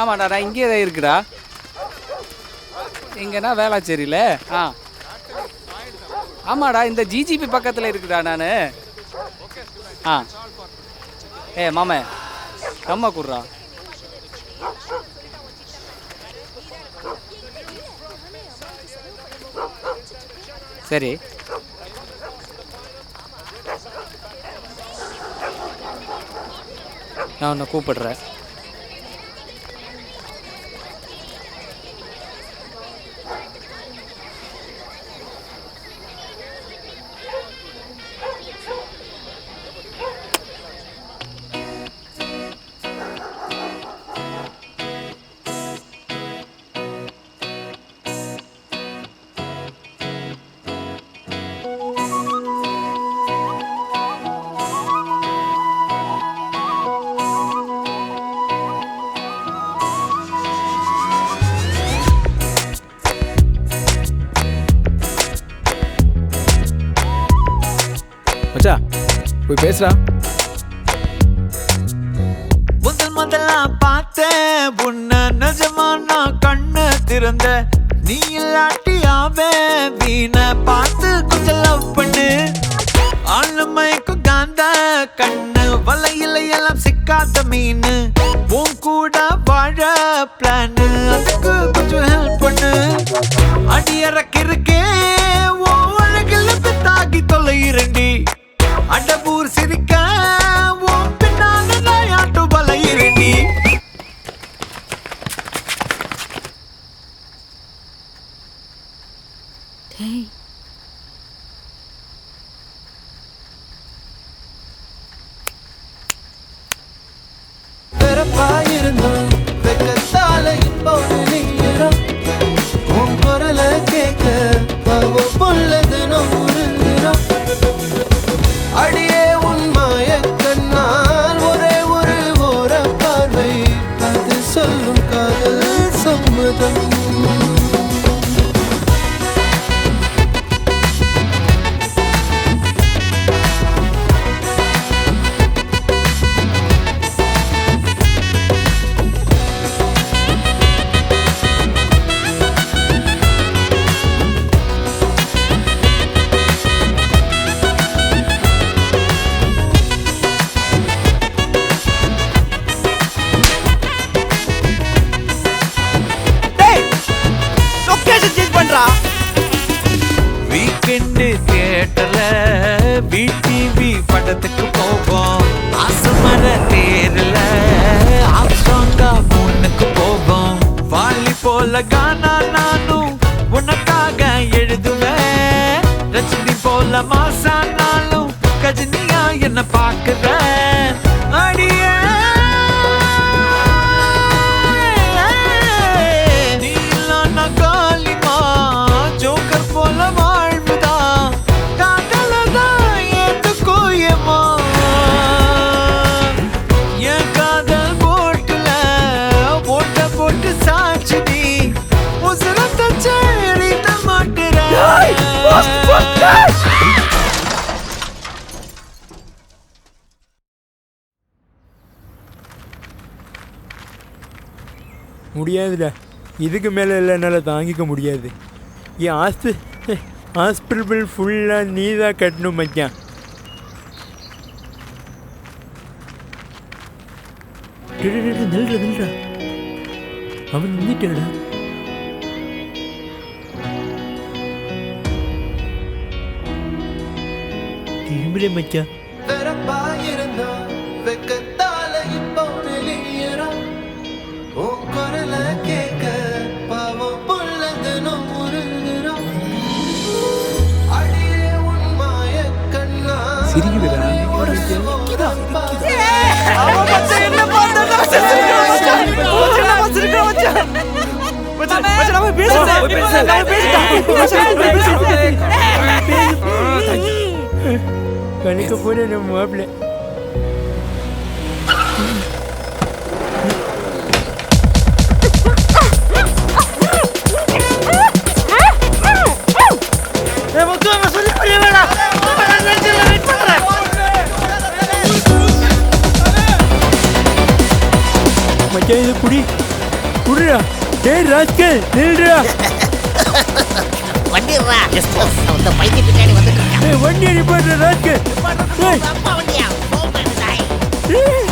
ஆமாடா நான் இங்கே தான் இருக்குடா. இங்கேனா வேளாச்சேரியில். ஆமாடா இந்த ஜிஜிபி பக்கத்தில் இருக்குடா நான். மாமே கம்மா கூடுறா. சரி நான் உன்னை கூப்பிடுறேன். போய் பேசுறா. முதலா பார்த்தேன் உன்ன நிஜமா நான் கண்ணு திறந்த. நீ இல்லாட்டியாவே வீண பார்த்து கொஞ்சம் லவ் பண்ணு. ஆளுமைக்கும் காந்த கண்ணு வலையில எல்லாம் சிக்காத மீன். உன் கூட வாழ பிளான் அதுக்கு கொஞ்சம் ஹெல்ப் பண்ணு. அடியறக்கு இருக்கே உன் அழகில் பித்தாகி தொலையிரண்டி. அடபூர் சிரிக்க உன் பின்னால நாயாட்டு வலையிரண்டி. அடியே உன் மாய கண்ணால் ஒரே ஒரு ஓர பார்வை அது சொல்லும் காதல் சம்மதம். வீக்கெண்டு தியேட்டர்ல பிடிவி படத்துக்கு போவோம். ஆசமர தேர்ல ஆப்ஸ்ட்ராங்கா பொண்ணுக்கு போவோம். வாலி போல கானா நானும் உனக்காக எழுதுவேன். ரஜினி போல மாசானாலும் கஜினியா என்ன பாக்குறேன். அடியே முடியாதுடா, இதுக்கு மேலே இல்லை என்னால் தாங்கிக்க முடியாது. என் ஹாஸ்பிட்டல் ஃபுல்லாக நீ தான் கட்டணும் மச்சான். நில்றா அவன் நின்றுட்டாடா. திரும்பலே மச்சான். கணிக்க போன நம்ம மாப்பிள்ள மச்சான் இது புடி. டேய் ராஸ்கல் நில்றா. வண்டிடுறா அந்த பைக்கு பின்னாடி வந்துட்டு இருக்கான். வண்டி அடிப்பாடுற ராஸ்கல். அப்பா வண்டியா ஏய்